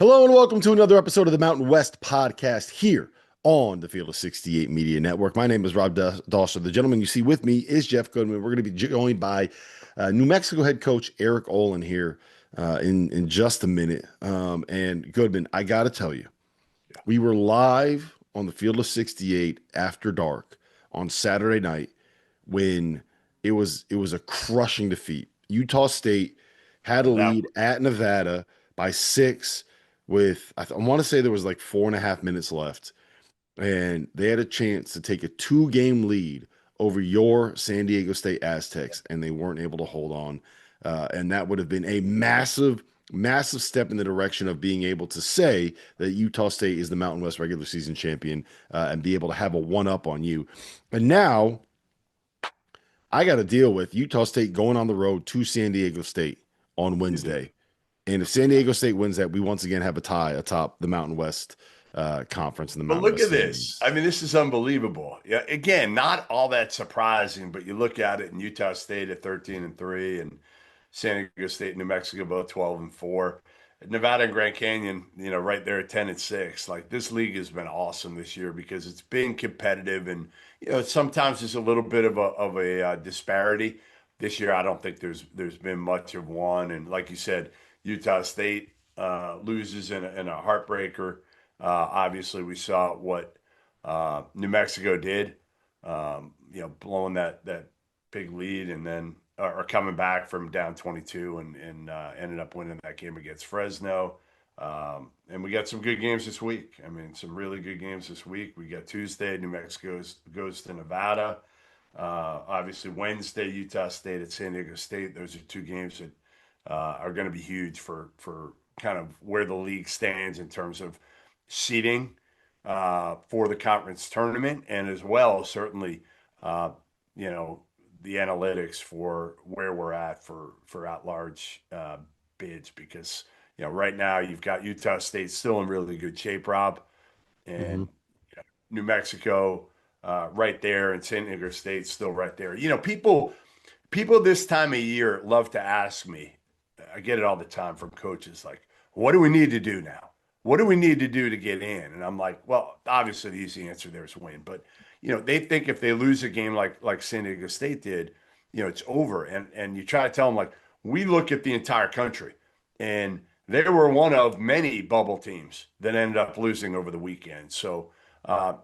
Hello and welcome to another episode of the Mountain West podcast here on the Field of 68 Media Network. My name is Rob Dawson. The gentleman you see with me is Jeff Goodman. We're going to be joined by New Mexico head coach Eric Olen here in just a minute. And Goodman, I got to tell you, we were live on the Field of 68 after dark on Saturday night when it was a crushing defeat. Utah State had a That lead at Nevada by 6 with I want to say there was like 4.5 minutes left, and they had a chance to take a 2-game lead over your San Diego State Aztecs, and they weren't able to hold on. And that would have been a massive, massive step in the direction of being able to say that Utah State is the Mountain West regular season champion and be able to have a one-up on you. And now I got to deal with Utah State going on the road to San Diego State on you do. Wednesday. And if San Diego State wins that, we once again have a tie atop the Mountain West conference in the But Mountain look West at this. standings. I mean, this is unbelievable. Yeah, again, not all that surprising, but you look at it in Utah State at 13-3 and San Diego State and New Mexico both 12-4. Nevada and Grand Canyon, right there at 10-6. Like this league has been awesome this year because it's been competitive and sometimes there's a little bit of a disparity. This year, I don't think there's been much of one. And like you said, Utah State loses in a heartbreaker. Obviously, we saw what New Mexico did, blowing that big lead and then or coming back from down 22 and ended up winning that game against Fresno. And we got some good games this week. I mean, some really good games this week. We got Tuesday, New Mexico goes to Nevada. Obviously, Wednesday, Utah State at San Diego State. Those are two games that are going to be huge for kind of where the league stands in terms of seeding for the conference tournament, and as well certainly you know the analytics for where we're at for at large bids because right now you've got Utah State still in really good shape, Rob, Mm-hmm. and New Mexico right there, and San Diego State still right there. People this time of year love to ask me. I get it all the time from coaches like, what do we need to do now? What do we need to do to get in? And I'm like, well, obviously the easy answer there is win. But, they think if they lose a game like San Diego State did, it's over. And you try to tell them like, we look at the entire country. And they were one of many bubble teams that ended up losing over the weekend. So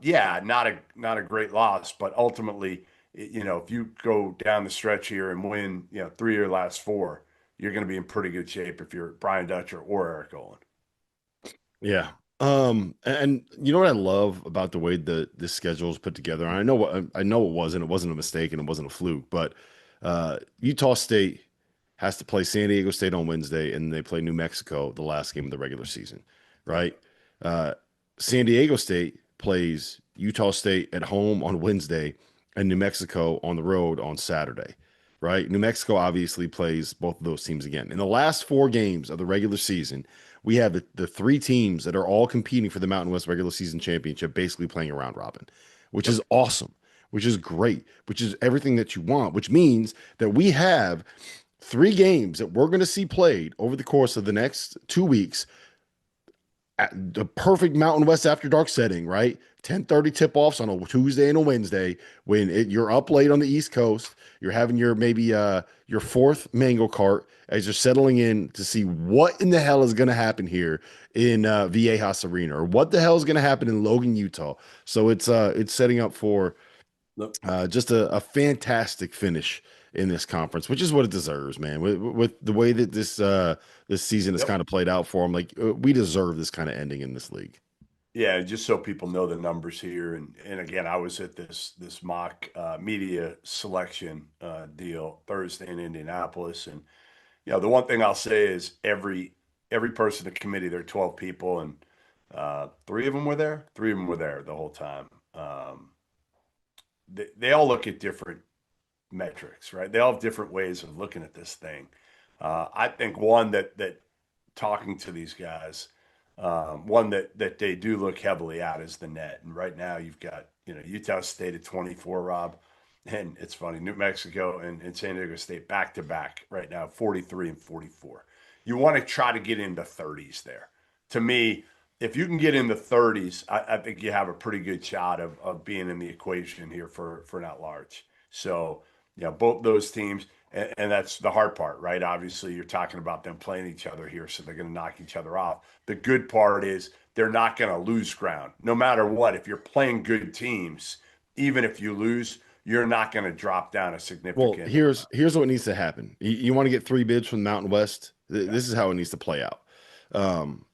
yeah, not a great loss, but ultimately, if you go down the stretch here and win, 3 of your last 4, you're going to be in pretty good shape if you're Brian Dutcher or Eric Olen. Yeah. And you know what I love about the way the schedule is put together? And I know it wasn't a mistake and it wasn't a fluke, but Utah State has to play San Diego State on Wednesday and they play New Mexico the last game of the regular season, Right. right? Uh, San Diego State plays Utah State at home on Wednesday and New Mexico on the road on Saturday, right? New Mexico obviously plays both of those teams again. In the last 4 games of the regular season, we have the 3 teams that are all competing for the Mountain West regular season championship, basically playing a round robin, which Yep. is awesome, which is great, which is everything that you want, which means that we have 3 games that we're going to see played over the course of the next 2 weeks at the perfect Mountain West after dark setting, right? 10:30 tip-offs on a Tuesday and a Wednesday when you're up late on the East Coast. You're having your maybe your fourth mango cart as you're settling in to see what in the hell is going to happen here in Viejas Arena or what the hell is going to happen in Logan, Utah. So it's setting up for Look, just a fantastic finish in this conference, which is what it deserves, man. With the way that this season has yep. kind of played out for them, like we deserve this kind of ending in this league. Yeah, just so people know the numbers here, and again, I was at this mock media selection deal Thursday in Indianapolis, and the one thing I'll say is every person in the committee, there are 12 people, and 3 of them were there. 3 of them were there the whole time. They all look at different metrics, right? They all have different ways of looking at this thing. I think one that talking to these guys, one that they do look heavily at is the net. And right now you've got Utah State at 24, Rob, and it's funny, New Mexico and San Diego State back to back right now, 43 and 44. You want to try to get into 30s there. to me, if you can get in the 30s, I think you have a pretty good shot of being in the equation here for an at-large. So, yeah, both those teams, and that's the hard part, right? Obviously, you're talking about them playing each other here, so they're going to knock each other off. The good part is they're not going to lose ground, no matter what. If you're playing good teams, even if you lose, you're not going to drop down a Well, significant. here's what needs to happen. You want to get three bids from the Mountain West. This is how it needs to play out. Um,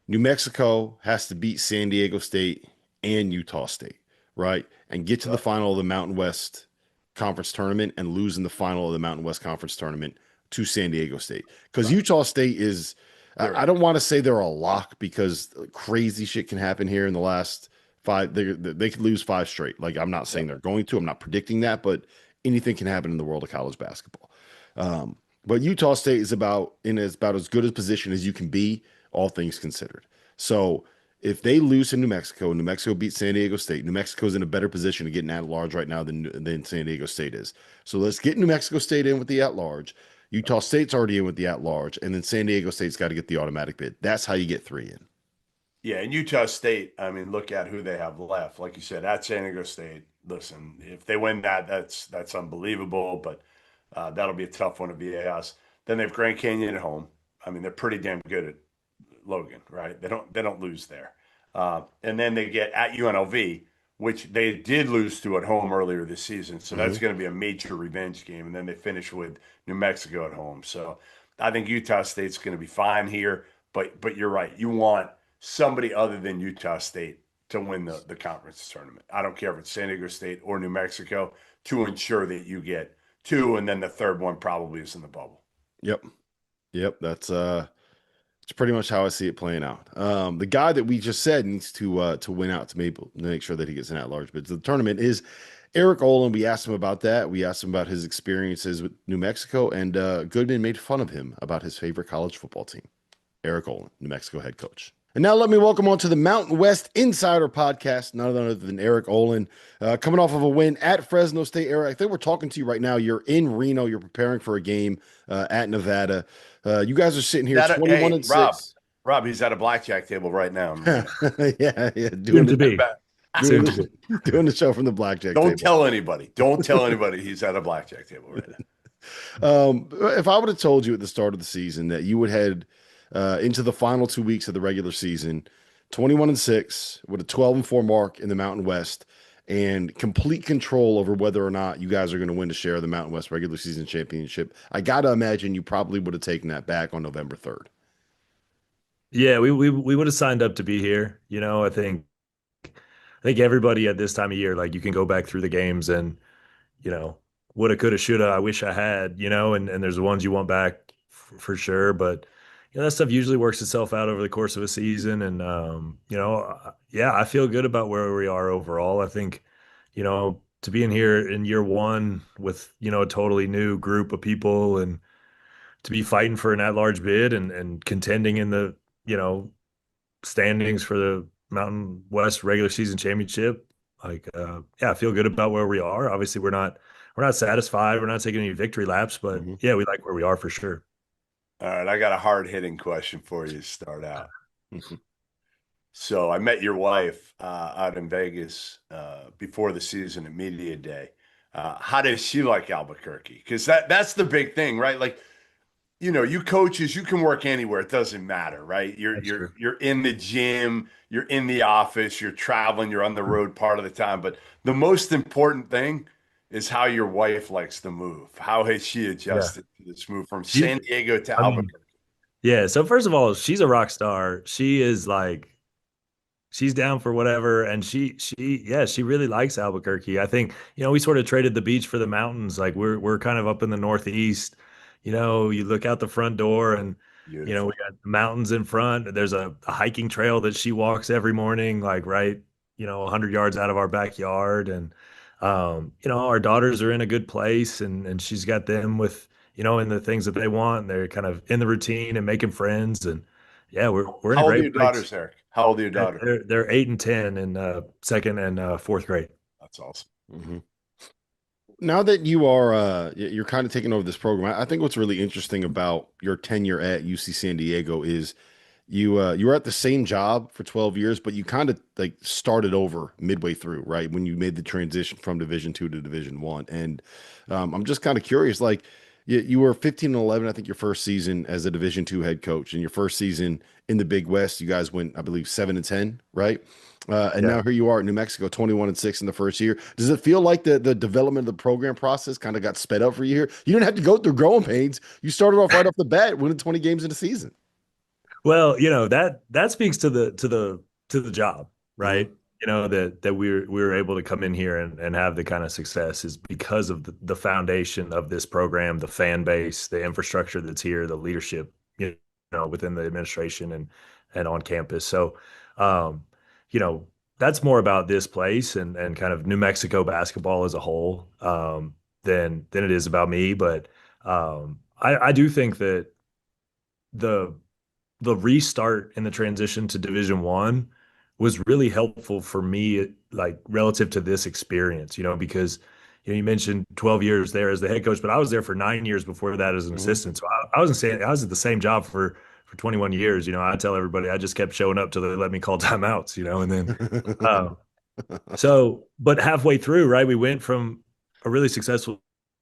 New Mexico has to beat San Diego State and Utah State, right? And get to the final of the Mountain West Conference tournament and lose in the final of the Mountain West Conference tournament to San Diego State. Because Right. Utah State is, They're I in. don't want to say they're a lock because crazy shit can happen here in the last five. They could lose five straight. Like, I'm not Yeah. saying they're going to, I'm not predicting that, but anything can happen in the world of college basketball. But Utah State is about as good a position as you can be, all things considered. So if they lose to New Mexico and New Mexico beats San Diego State, New Mexico's in a better position to get an at-large right now than San Diego State is. So let's get New Mexico State in with the at-large. Utah State's already in with the at-large, and then San Diego State's got to get the automatic bid. That's how you get three in. Yeah, and Utah State, I mean, look at who they have left. Like you said, at San Diego State, listen, if they win that, that's unbelievable, but that'll be a tough one to VAS. Then they have Grand Canyon at home. I mean, they're pretty damn good at Logan, right? They don't lose there. And then they get at UNLV, which they did lose to at home earlier this season. So that's Mhm. going to be a major revenge game. And then they finish with New Mexico at home. So I think Utah State's going to be fine here. But you're right. You want somebody other than Utah State to win the conference tournament. I don't care if it's San Diego State or New Mexico to ensure that you get two, and then the third one probably is in the bubble. Yep. Yep. It's pretty much how I see it playing out. The guy that we just said needs to win out to make sure that he gets an at-large bid to the tournament is Eric Olen. We asked him about that. We asked him about his experiences with New Mexico, and Goodman made fun of him about his favorite college football team, Eric Olen, New Mexico head coach. And now let me welcome on to the Mountain West Insider Podcast, none other than Eric Olen, coming off of a win at Fresno State. Eric, I think we're talking to you right now. You're in Reno. You're preparing for a game at Nevada. You guys are sitting here 21 Hey, and Rob, 6. He's at a blackjack table right now in Reno. Yeah, Soon to be. doing Soon to be. doing the show from the blackjack Don't table. tell anybody. Don't tell anybody he's at a blackjack table right now. If I would have told you at the start of the season that you would head into the final 2 weeks of the regular season, 21 and 6 with a 12 and 4 mark in the Mountain West and complete control over whether or not you guys are going to win a share of the Mountain West regular season championship, I got to imagine you probably would have taken that back on November 3rd. Yeah, we would have signed up to be here. I think everybody at this time of year, like you can go back through the games and, woulda, coulda, shoulda, I wish I had, and there's the ones you want back for sure. But that stuff usually works itself out over the course of a season. And yeah, I feel good about where we are overall. I think, to be in here in year one with, a totally new group of people and to be fighting for an at-large bid and contending in the, standings for the Mountain West regular season championship. Yeah, I feel good about where we are. Obviously, we're not satisfied. We're not taking any victory laps, but Mm-hmm. yeah, we like where we are for sure. All right, I got a hard-hitting question for you to start out. So I met your wife out in Vegas before the season at media day. How does she like Albuquerque? Because that's the big thing, right? Like, you coaches, you can work anywhere. It doesn't matter, right? You're That's you're true. you're in the gym, you're in the office, you're traveling, you're on the road part of the time. But the most important thing is how your wife likes to move. How has she Yeah. adjusted to this move from She, San Diego to I mean, Albuquerque? yeah. So first of all, she's a rock star. She is like she's down for whatever, and yeah, she really likes Albuquerque. I think we sort of traded the beach for the mountains. Like we're kind of up in the northeast. You look out the front door, and we Beautiful. got the mountains in front. There's a hiking trail that she walks every morning, like right 100 yards out of our backyard, and our daughters are in a good place, and she's got them with in the things that they want. And they're kind of in the routine and making friends, and yeah, we're in a How old are great your place. daughters, Eric? How old are your daughters? They're 8 and 10 in second and fourth grade. That's awesome. Mm-hmm. Now that you are you're kind of taking over this program, I think what's really interesting about your tenure at UC San Diego is you were at the same job for 12 years, but you kind of like started over midway through, right? When you made the transition from Division two to Division one. And I'm just kind of curious, like you were 15 and 11, I think your first season as a Division two head coach, and your first season in the Big West, you guys went, I believe, 7 and 10, right? And Yeah. now here you are in New Mexico, 21 and 6 in the first year. Does it feel like the development of the program process kind of got sped up for you here? You didn't have to go through growing pains. You started off right off the bat, winning 20 games in a season. Well, that speaks to the job, Hmm. right? That we were able to come in here and have the kind of success is because of the foundation of this program, the fan base, the infrastructure that's here, the leadership, within the administration and on campus. So, um, you know, that's more about this place and kind of New Mexico basketball as a whole, than it is about me. But I do think that the the restart and the transition to Division One was really helpful for me, like relative to this experience, because you mentioned 12 years there as the head coach, but I was there for 9 years before that as an Hmm. assistant. So I wasn't saying I was at the same job for 21 years. I tell everybody I just kept showing up till they let me call timeouts, and then um, but halfway through, right, we went from a really successful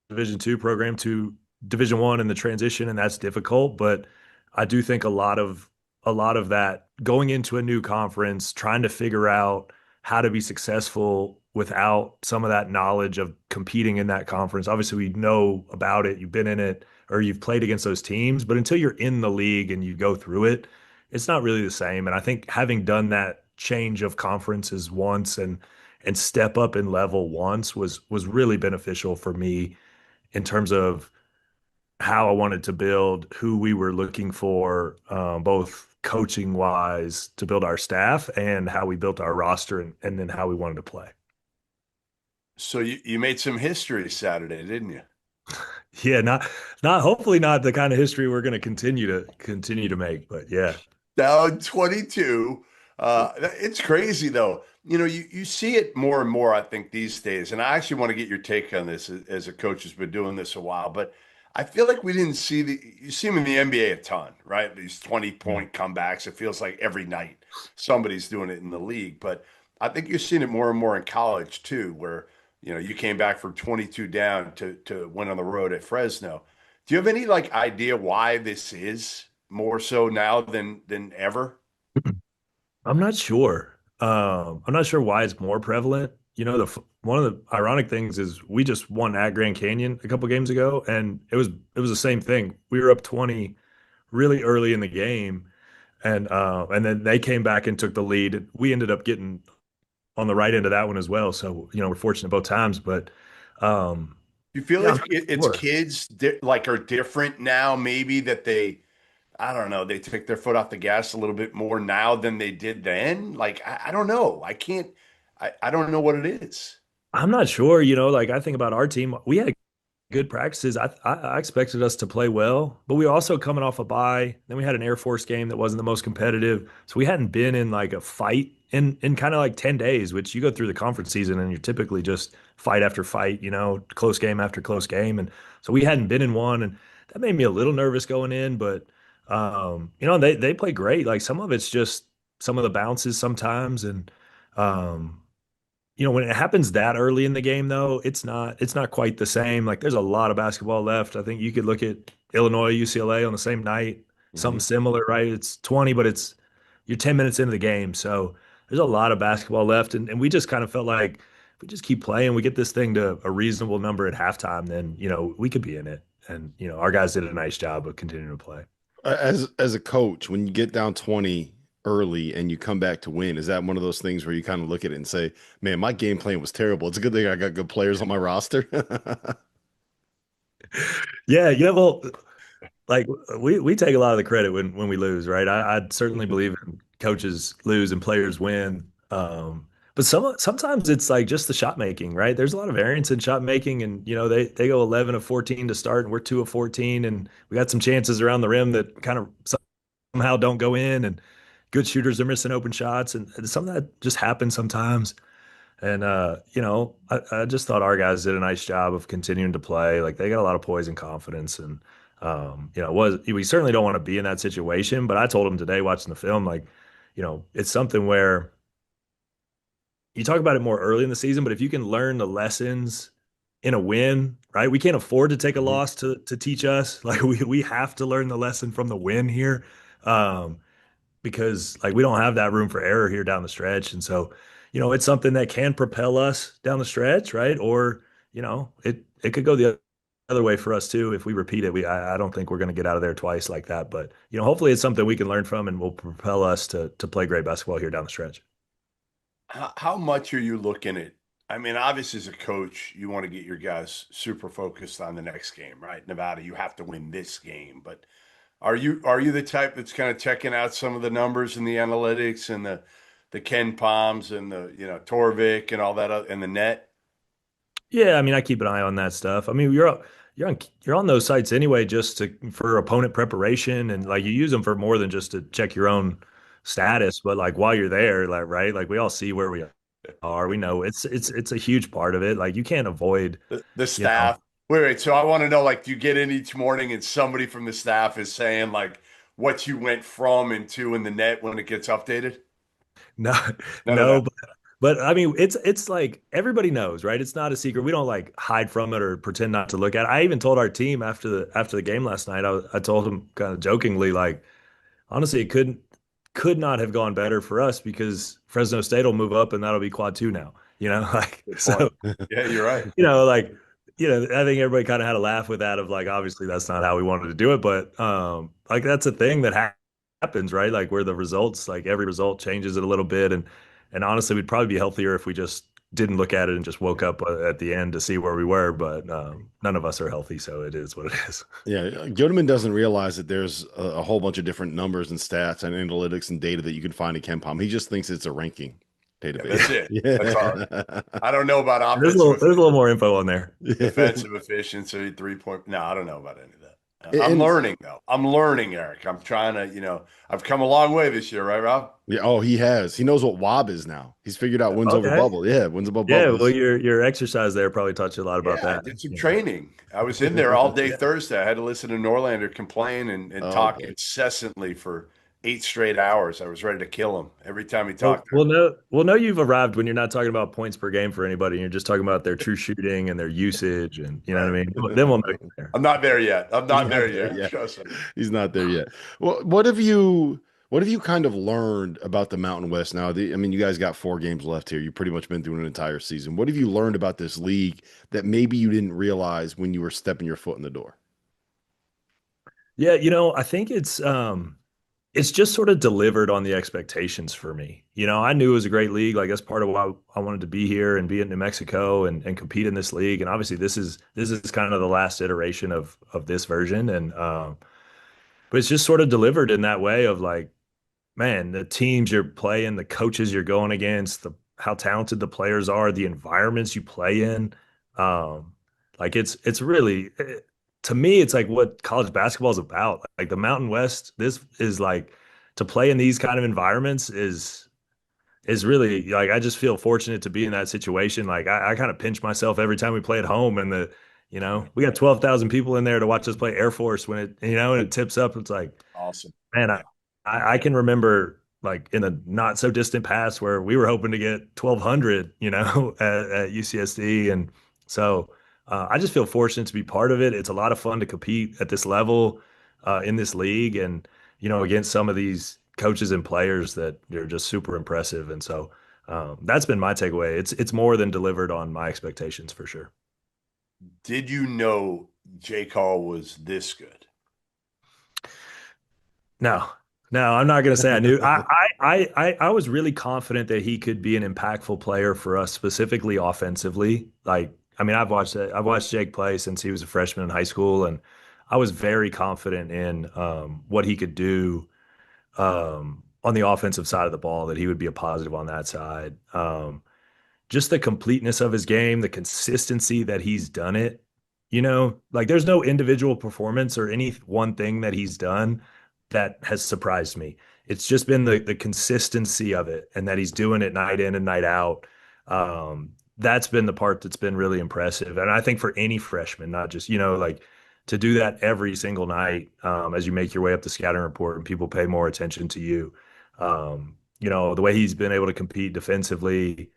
Division two program to Division one in the transition, and that's difficult. But I do think a lot of that going into a new conference, trying to figure out how to be successful without some of that knowledge of competing in that conference. Obviously, we know about it, you've been in it, or you've played against those teams, but until you're in the league and you go through it, it's not really the same. And I think having done that change of conferences once and step up in level once was really beneficial for me in terms of how I wanted to build, who we were looking for, both coaching wise to build our staff and how we built our roster and then how we wanted to play. So you made some history Saturday, didn't you? Yeah, not hopefully not the kind of history we're going to continue to make, but yeah. Down 22. It's crazy though. You see it more and more, I think, these days. And I actually want to get your take on this as a coach who's been doing this a while. But I feel like we didn't see you see them in the NBA a ton, right? These 20-point comebacks. It feels like every night somebody's doing it in the league. But I think you're seeing it more and more in college too, where, you came back from 22 down to win on the road at Fresno. Do you have any like idea why this is more so now than ever? I'm not sure. I'm not sure why it's more prevalent. One of the ironic things is we just won at Grand Canyon a couple games ago, and it was the same thing. We were up 20 really early in the game, and then they came back and took the lead. We ended up getting on the right end of that one as well. So we're fortunate both times. But um, You feel yeah, I'm like not it's sure. kids like are different now, maybe that I don't know, they take their foot off the gas a little bit more now than they did then. Like, I don't know. I don't know what it is. I'm not sure. Like I think about our team, we had good practices. I expected us to play well, but we were also coming off a bye. Then we had an Air Force game that wasn't the most competitive, so we hadn't been in like a fight in kind of like 10 days. Which you go through the conference season and you're typically just fight after fight, close game after close game, and so we hadn't been in one, and that made me a little nervous going in. But they play great. Like some of it's just some of the bounces sometimes, and um, when it happens that early in the game, though, it's not quite the same. Like there's a lot of basketball left. I think you could look at Illinois, UCLA on the same night, something Hmm. similar, right? It's 20, but you're 10 minutes into the game. So there's a lot of basketball left. And we just kind of felt like if we just keep playing, we get this thing to a reasonable number at halftime, then, we could be in it. And, our guys did a nice job of continuing to play. As a coach, when you get down 20 early and you come back to win, is that one of those things where you kind of look at it and say, man, my game plan was terrible. It's a good thing I got good players on my roster. Yeah, well, like we take a lot of the credit when we lose, right? I certainly believe in coaches lose and players win. But sometimes it's like just the shot making, right? There's a lot of variance in shot making, and they go 11 of 14 to start, and we're 2 of 14, and we got some chances around the rim that kind of somehow don't go in, and good shooters are missing open shots, and some of that just happens sometimes. And I just thought our guys did a nice job of continuing to play. Like they got a lot of poise and confidence, and We certainly don't want to be in that situation. But I told him today watching the film, like, it's something where you talk about it more early in the season, but if you can learn the lessons in a win, right? We can't afford to take a Mhm. loss to teach us. Like we have to learn the lesson from the win here. Um, because like we don't have that room for error here down the stretch. And so, it's something that can propel us down the stretch, right? Or, it could go the other way for us too if we repeat it. I don't think we're going to get out of there twice like that. But, hopefully it's something we can learn from and will propel us to play great basketball here down the stretch. How much are you looking at? I mean, obviously, as a coach, you want to get your guys super focused on the next game, right? Nevada, you have to win this game. But are you the type that's kind of checking out some of the numbers and the analytics and the Ken Palms and the Torvik and all that and the net? Yeah, I mean, I keep an eye on that stuff. I mean, you're on those sites anyway, just for opponent preparation, and like you use them for more than just to check your own status, but like while you're there, like right, like we all see where we are. We know it's a huge part of it. Like you can't avoid, The you know, staff. Wait. So I want to know, like, do you get in each morning and somebody from the staff is saying like what you went from and to in the net when it gets updated? no, None of no, that. but I mean, it's like everybody knows, right? It's not a secret. We don't like hide from it or pretend not to look at it. I even told our team after the game last night. I told them kind of jokingly, like, honestly, it could not have gone better for us because Fresno State will move up and that'll be quad two now. Like Good so, point. Yeah, you're right. like I think everybody kind of had a laugh with that of like obviously that's not how we wanted to do it, but like that's a thing that happens, right? Like where the results, like every result changes it a little bit, and honestly, we'd probably be healthier if we just didn't look at it and just woke up at the end to see where we were, but none of us are healthy, so it is what it is. Yeah, Gilderman doesn't realize that there's a whole bunch of different numbers and stats and analytics and data that you can find in KenPom. He just thinks it's a ranking Yeah, database. that's it. That's all. Yeah. I don't know about There's a little, offensive there's a little more info on there. defensive efficiency, 3 point. No, I don't know about any of that. I'm And learning though. I'm learning, Eric. I'm trying to, I've come a long way this year, right, Rob? yeah, oh, he has. He knows what WOB is now. He's figured out wins over Okay. bubble. Yeah, wins above Yeah, bubble. well, your exercise there probably taught you a lot about Yeah, I that. did some training. I was in there all day Thursday. I had to listen to Norlander complain and Oh talk boy. incessantly for 8 straight hours. I was ready to kill him every time he Well, talked. we'll know you've arrived when you're not talking about points per game for anybody. You're just talking about their true shooting and their usage, and you know what Right. I mean. Then we'll know you're there. I'm not there yet. I'm He's not not there there yet. yet. Trust me. He's not there yet. Well, what have you kind of learned about the Mountain West now? I mean, you guys got 4 games left here. You've pretty much been through an entire season. What have you learned about this league that maybe you didn't realize when you were stepping your foot in the door? Yeah, I think it's just sort of delivered on the expectations for me. I knew it was a great league. Like that's part of why I wanted to be here and be in New Mexico and compete in this league. And obviously, this is kind of the last iteration of this version. And but it's just sort of delivered in that way of like, man, the teams you're playing, the coaches you're going against, how talented the players are, the environments you play in. Um, like it's really to me, it's like what college basketball is about. Like the Mountain West, this is like to play in these kind of environments is really like I just feel fortunate to be in that situation. Like I kind of pinch myself every time we play at home and we got 12,000 people in there to watch us play Air Force when and it tips up. It's like, Awesome. man, I, Yeah. I can remember like in a not so distant past where we were hoping to get 1,200, at UCSD. And so I just feel fortunate to be part of it. It's a lot of fun to compete at this level in this league and, against some of these coaches and players that are just super impressive. And so that's been my takeaway. It's more than delivered on my expectations for sure. Did you know J. Cole was this good? No, no, I'm not going to say I knew. I was really confident that he could be an impactful player for us, specifically offensively. Like, I mean, I've watched Jake play since he was a freshman in high school, and I was very confident in what he could do on the offensive side of the ball. That he would be a positive on that side. Just the completeness of his game, the consistency that he's done it. Like there's no individual performance or any one thing that he's done that has surprised me. It's just been the consistency of it and that he's doing it night in and night out. That's been the part that's been really impressive. And I think for any freshman, not just, like to do that every single night as you make your way up the scouting report and people pay more attention to you. The way he's been able to compete defensively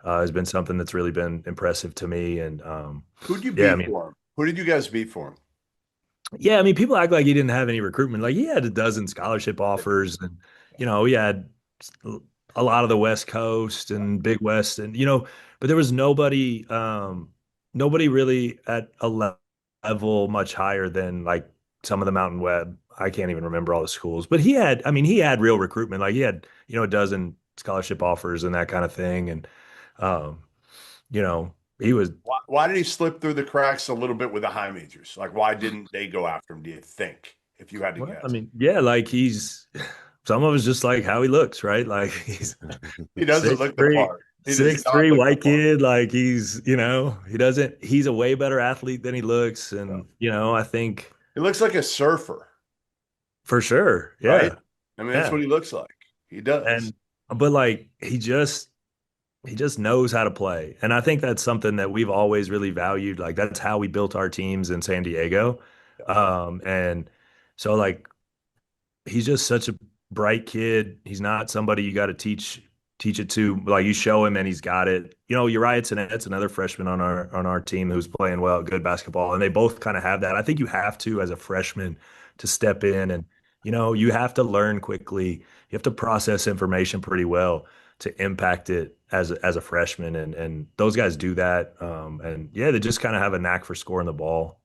has been something that's really been impressive to me. And Who'd you yeah, I beat mean, for him? Who did you guys beat for him? yeah, I mean, people act like he didn't have any recruitment. Like he had a dozen scholarship offers, and he had a lot of the West Coast and Big West, and but there was nobody really at a level much higher than like some of the Mountain Web. I can't even remember all the schools, but I mean, he had real recruitment. Like he had, a dozen scholarship offers and that kind of thing, and um, he was. Why did he slip through the cracks a little bit with the high majors? Like, why didn't they go after him, do you think, if you had to Well, I guess? mean, yeah, like some of it's just like how he looks, right? Like he's He doesn't six look the three, part. He does six not three look the white part. kid. Like he's a way better athlete than he looks. And, I think He looks like a surfer, for sure. right? Yeah. I mean, that's Yeah. what he looks like. He does. But like he just knows how to play. And I think that's something that we've always really valued. Like that's how we built our teams in San Diego. And so like he's just such a bright kid. He's not somebody you got to teach it to. Like you show him and he's got it. Uriah Tennette's another freshman on our team who's playing well, good basketball, and they both kind of have that. I think you have to as a freshman to step in and you have to learn quickly. You have to process information pretty well to impact it as a freshman, and those guys do that. And yeah, they just kind of have a knack for scoring the ball.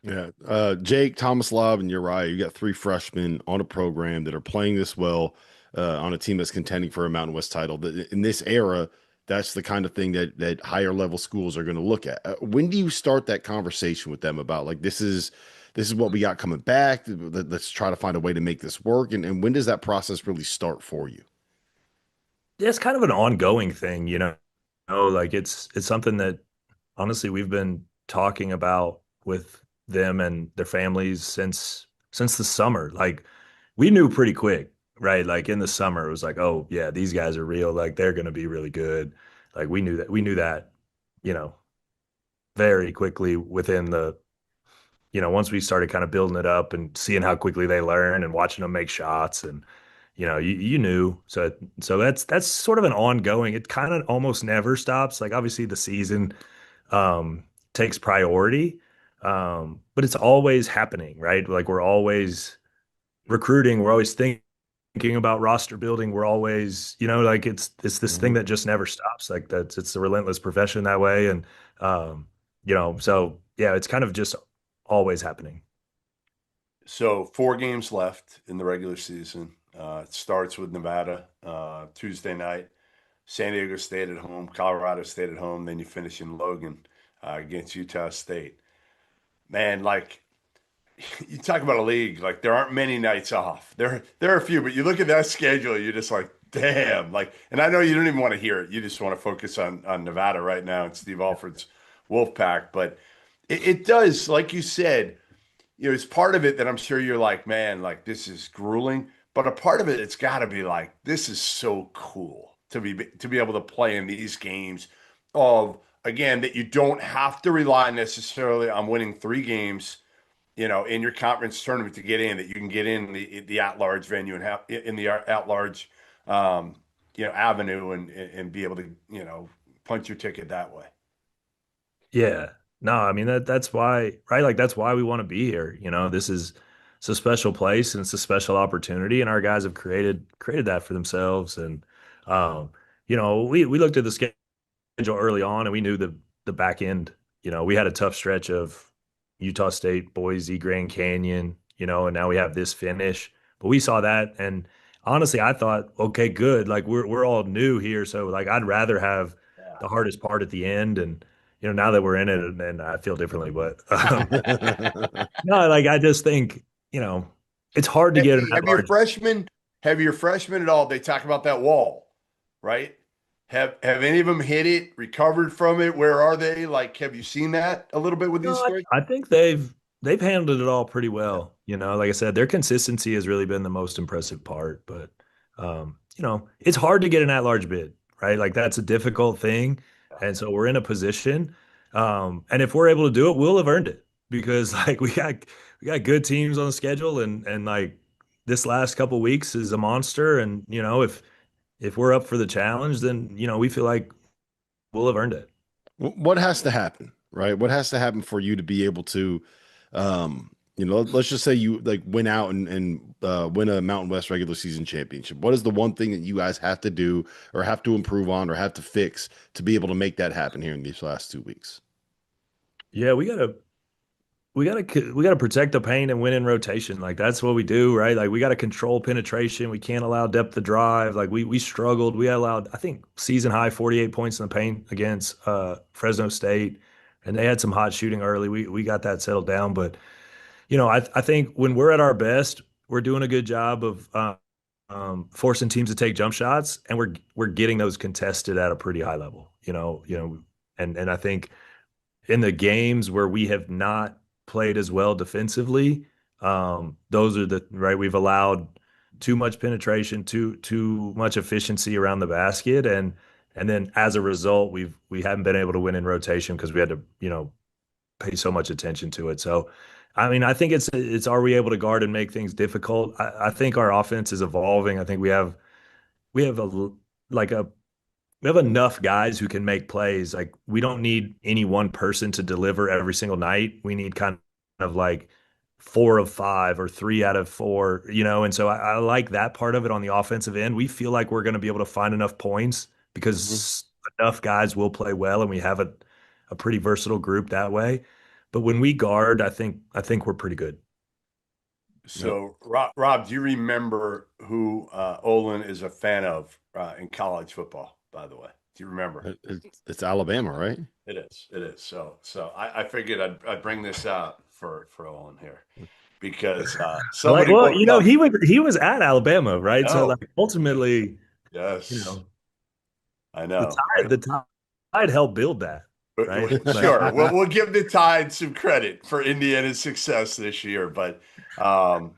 Yeah. Jake, Thomas Love, and Uriah, you got three freshmen on a program that are playing this well on a team that's contending for a Mountain West title. In this era, that's the kind of thing that higher level schools are going to look at. When do you start that conversation with them about like this is what we got coming back? Let's try to find a way to make this work. And when does that process really start for you? Yeah, it's kind of an ongoing thing, like it's something that honestly we've been talking about with them and their families since the summer. Like we knew pretty quick, right? Like in the summer, it was like, oh yeah, these guys are real. Like they're going to be really good. Like we knew that, you know, very quickly within once we started kind of building it up and seeing how quickly they learn and watching them make shots and you knew. So that's sort of an ongoing. It kind of almost never stops. Like obviously the season um takes priority. But it's always happening, right? Like we're always recruiting, we're always thinking about roster building. We're always, like it's this thing Mhm. that just never stops. Like it's a relentless profession that way. And so yeah, it's kind of just always happening. So 4 games left in the regular season. It starts with Nevada Tuesday night, San Diego State at home, Colorado State at home. Then you finish in Logan against Utah State. Man, like you talk about a league, like there aren't many nights off. There are a few, but you look at that schedule, you're just like, damn. Like, and I know you don't even want to hear it. You just want to focus on Nevada right now and Steve Alford's Wolfpack. But it does, like you said, it's part of it that I'm sure you're like, man, like this is grueling. But a part of it, it's got to be like, this is so cool to be able to play in these games of again that you don't have to rely necessarily on winning 3 games, in your conference tournament to get in. That you can get in the at-large venue and have in the at-large, avenue and be able to punch your ticket that way. Yeah. No, I mean that's why, right? Like that's why we want to be here. It's a special place and it's a special opportunity, and our guys have created that for themselves. And we looked at the schedule early on, and we knew the back end. We had a tough stretch of Utah State, Boise, Grand Canyon, and now we have this finish. But we saw that, and honestly, I thought, okay, good. Like we're all new here, so like I'd rather have the hardest part at the end. And now that we're in it, and I feel differently. But no, like I just think it's hard to get an Hey, at large. have your freshmen at all? They talk about that wall, right? Have any of them hit it, recovered from it? Where are they? Like, have you seen that a little bit with No, these I, three? I think they've handled it all pretty well. Like I said, their consistency has really been the most impressive part. But it's hard to get an at-large bid, right? Like that's a difficult thing, and so we're in a position, and if we're able to do it, we'll have earned it. because like we got good teams on the schedule, and like this last couple weeks is a monster, and if we're up for the challenge, then we feel like we'll have earned it. What has to happen, right? What has to happen for you to be able to, let's just say you like win out and win a Mountain West regular season championship. What is the one thing that you guys have to do or have to improve on or have to fix to be able to make that happen here in these last 2 weeks? Yeah, we gotta protect the paint and win in rotation. Like that's what we do, right? Like we gotta control penetration. We can't allow depth of drive. Like we struggled. We allowed, I think, season high 48 points in the paint against Fresno State, and they had some hot shooting early. We got that settled down, but I think when we're at our best, we're doing a good job of forcing teams to take jump shots, and we're getting those contested at a pretty high level. And I think in the games where we have not played as well defensively, those are the right. We've allowed too much penetration, too much efficiency around the basket, and then as a result, we haven't been able to win in rotation because we had to pay so much attention to it. So, I mean, I think it's are we able to guard and make things difficult? I think our offense is evolving. I think we have like a we have enough guys who can make plays. Like we don't need any one person to deliver every single night. We need kind of like 4 of 5 or 3 out of 4, And so I like that part of it on the offensive end. We feel like we're going to be able to find enough points Mhm. because enough guys will play well, and we have a pretty versatile group that way. But when we guard, I think we're pretty good. Yep. So, Rob, do you remember who Olin is a fan of in college football? By the way, do you remember? It's Alabama, right? It is. It is. So I figured I'd bring this out for Olin here because Like, somebody well, woke up. he was at Alabama, I right? So know. like ultimately, you Yes, know, I the know. tide the tide helped build that, right? Like, Sure, we'll give the Tide some credit for Indiana's success this year, but um,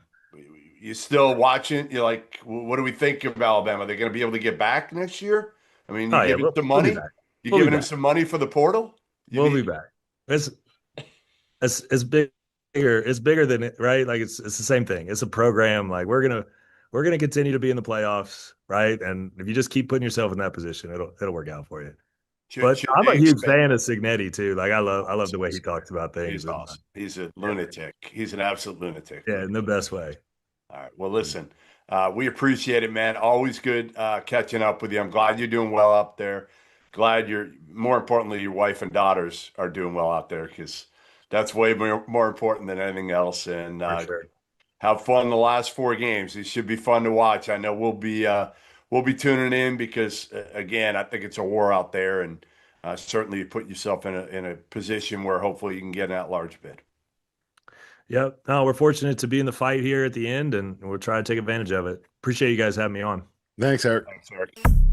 you still watching? You're like, what do we think of Alabama? Are they going to be able to get back next year? I mean, you oh yeah, giving some we'll be money? back. You We'll be giving him back. some money for the portal? You We'll need be back. It's bigger. It's bigger than it, right? Like it's the same thing. It's a program. Like we're gonna continue to be in the playoffs, right? And if you just keep putting yourself in that position, it'll work out for you. But should I'm they a huge expect? fan of Signetti too. Like Oh, I love he's the way he awesome. talks about things, He's and awesome. He's a yeah, lunatic. He's an absolute lunatic. yeah, But in the best way. all right. Well, listen, we appreciate it, man. Always good catching up with you. I'm glad you're doing well up there. Glad more importantly, your wife and daughters are doing well out there because that's way more important than anything else. And For sure. have fun the last 4 games. It should be fun to watch. I know we'll be tuning in because again, I think it's a war out there, and certainly you put yourself in a position where hopefully you can get an at-large bid. Yep. No, we're fortunate to be in the fight here at the end, and we'll try to take advantage of it. Appreciate you guys having me on. Thanks, Eric. Thanks, Eric.